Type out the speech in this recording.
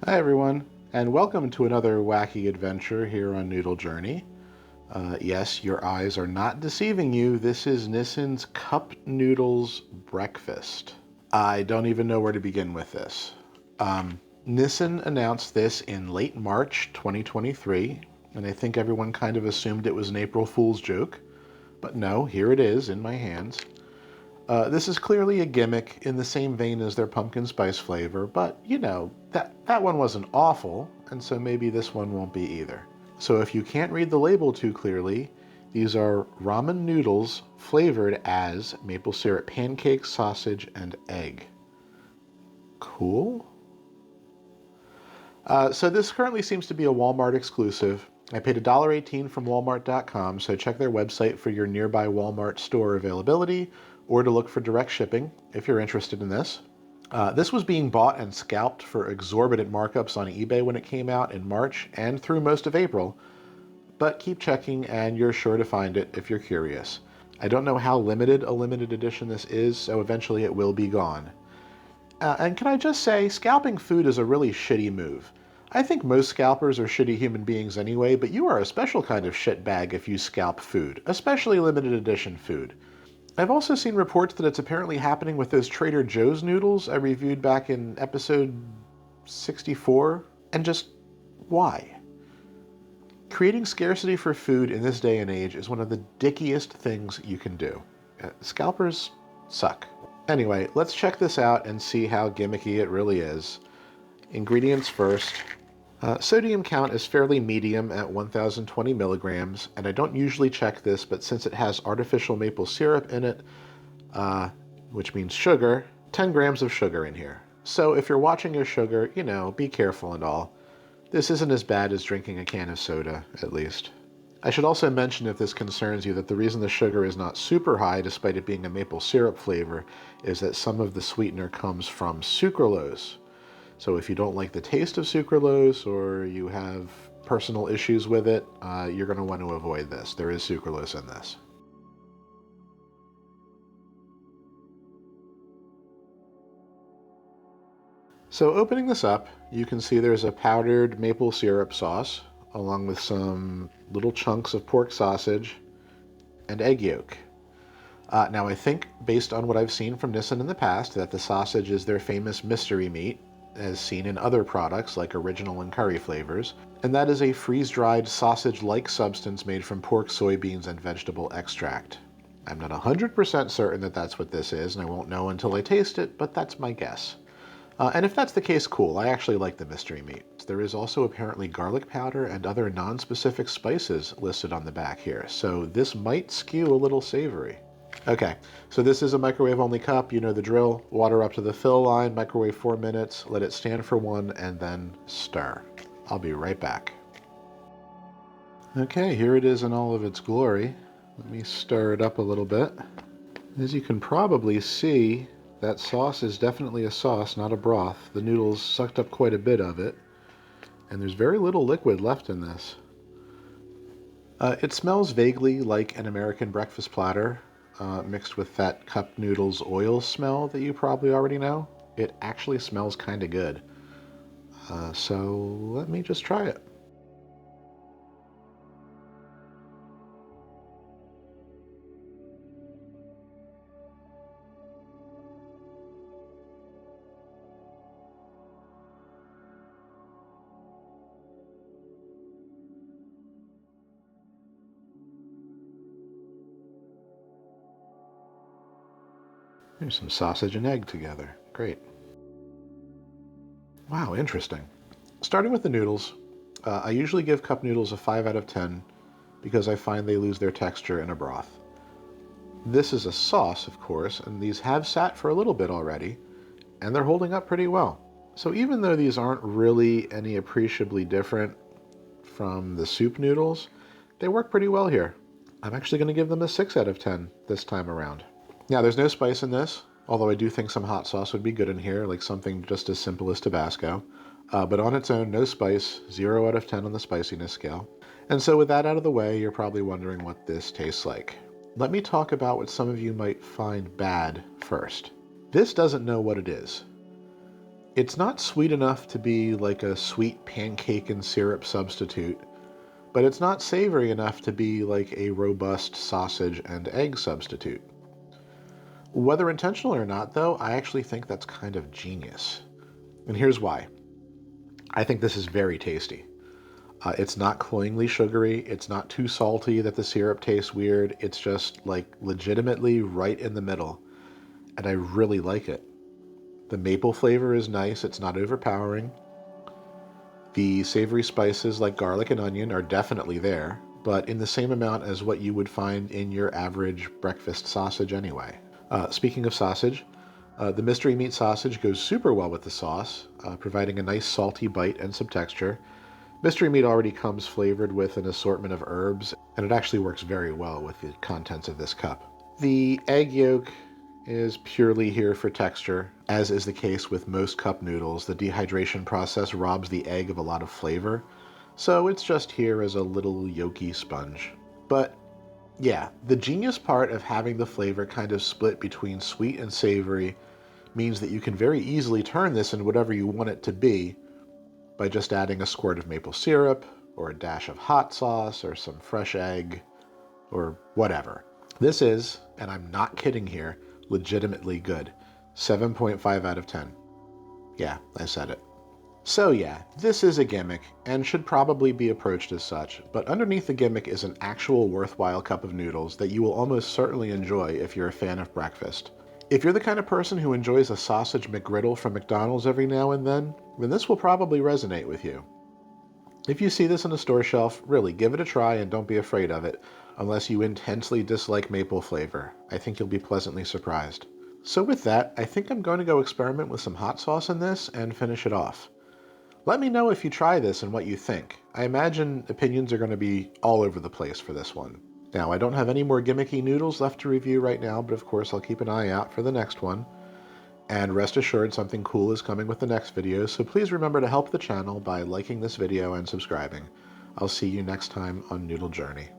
Hi everyone, and welcome to another wacky adventure here on Noodle Journey. Yes, your eyes are not deceiving you. This is Nissin's Cup Noodles breakfast. I don't even know where to begin with this. Nissin announced this in late March 2023, and I think everyone kind of assumed it was an April Fool's joke. But no, here it is in my hands. This is clearly a gimmick in the same vein as their pumpkin spice flavor, but you know, that one wasn't awful, and so maybe this one won't be either. So if you can't read the label too clearly, these are ramen noodles flavored as maple syrup pancake, sausage, and egg. Cool. So this currently seems to be a Walmart exclusive. I paid $1.18 from Walmart.com, so check their website for your nearby Walmart store availability or to look for direct shipping if you're interested in this. This was being bought and scalped for exorbitant markups on eBay when it came out in March and through most of April, but keep checking and you're sure to find it if you're curious. I don't know how limited a limited edition this is, so eventually it will be gone. And can I just say, scalping food is a really shitty move. I think most scalpers are shitty human beings anyway, but you are a special kind of shitbag if you scalp food, especially limited edition food. I've also seen reports that it's apparently happening with those Trader Joe's noodles I reviewed back in episode 64, and just why? Creating scarcity for food in this day and age is one of the dickiest things you can do. Scalpers suck. Anyway, let's check this out and see how gimmicky it really is. Ingredients first. Sodium count is fairly medium at 1020 milligrams, and I don't usually check this, but since it has artificial maple syrup in it, which means sugar, 10 grams of sugar in here. So if you're watching your sugar, you know, be careful and all. This isn't as bad as drinking a can of soda, at least. I should also mention, if this concerns you, that the reason the sugar is not super high, despite it being a maple syrup flavor, is that some of the sweetener comes from sucralose. So if you don't like the taste of sucralose or you have personal issues with it, you're going to want to avoid this. There is sucralose in this. So opening this up, you can see there's a powdered maple syrup sauce, along with some little chunks of pork sausage and egg yolk. Now I think, based on what I've seen from Nissin in the past, that the sausage is their famous mystery meat, as seen in other products like original and curry flavors, and that is a freeze-dried sausage-like substance made from pork, soybeans, and vegetable extract. I'm not 100% certain that that's what this is, and I won't know until I taste it, but that's my guess. And if that's the case, cool. I actually like the mystery meat. There is also apparently garlic powder and other non-specific spices listed on the back here, so this might skew a little savory. Okay, so this is a microwave-only cup. You know the drill. Water up to the fill line, microwave 4 minutes, let it stand for 1, and then stir. I'll be right back. Okay, here it is in all of its glory. Let me stir it up a little bit. As you can probably see, that sauce is definitely a sauce, not a broth. The noodles sucked up quite a bit of it, and there's very little liquid left in this. It smells vaguely like an American breakfast platter, mixed with that Cup Noodles oil smell that you probably already know. It actually smells kind of good. So let me just try it. There's some sausage and egg together. Great. Wow, interesting. Starting with the noodles, I usually give cup noodles a 5 out of 10 because I find they lose their texture in a broth. This is a sauce, of course, and these have sat for a little bit already, and they're holding up pretty well. So even though these aren't really any appreciably different from the soup noodles, they work pretty well here. I'm actually going to give them a 6 out of 10 this time around. Now, there's no spice in this, although I do think some hot sauce would be good in here, like something just as simple as Tabasco. But on its own, no spice, 0 out of 10 on the spiciness scale. And so with that out of the way, you're probably wondering what this tastes like. Let me talk about what some of you might find bad first. This doesn't know what it is. It's not sweet enough to be like a sweet pancake and syrup substitute, but it's not savory enough to be like a robust sausage and egg substitute. Whether intentional or not, though, I actually think that's kind of genius. And here's why. I think this is very tasty. It's not cloyingly sugary. It's not too salty that the syrup tastes weird. It's just like legitimately right in the middle. And I really like it. The maple flavor is nice. It's not overpowering. The savory spices like garlic and onion are definitely there, but in the same amount as what you would find in your average breakfast sausage anyway. Speaking of sausage, the mystery meat sausage goes super well with the sauce, providing a nice salty bite and some texture. Mystery meat already comes flavored with an assortment of herbs, and it actually works very well with the contents of this cup. The egg yolk is purely here for texture. As is the case with most cup noodles, the dehydration process robs the egg of a lot of flavor, so it's just here as a little yolky sponge. But yeah, the genius part of having the flavor kind of split between sweet and savory means that you can very easily turn this into whatever you want it to be by just adding a squirt of maple syrup, or a dash of hot sauce, or some fresh egg, or whatever. This is, and I'm not kidding here, legitimately good. 7.5 out of 10. Yeah, I said it. So yeah, this is a gimmick, and should probably be approached as such, but underneath the gimmick is an actual worthwhile cup of noodles that you will almost certainly enjoy if you're a fan of breakfast. If you're the kind of person who enjoys a sausage McGriddle from McDonald's every now and then this will probably resonate with you. If you see this on a store shelf, really give it a try and don't be afraid of it, unless you intensely dislike maple flavor. I think you'll be pleasantly surprised. So with that, I think I'm going to go experiment with some hot sauce in this and finish it off. Let me know if you try this and what you think. I imagine opinions are going to be all over the place for this one. Now, I don't have any more gimmicky noodles left to review right now, but of course I'll keep an eye out for the next one. And rest assured something cool is coming with the next video, so please remember to help the channel by liking this video and subscribing. I'll see you next time on Noodle Journey.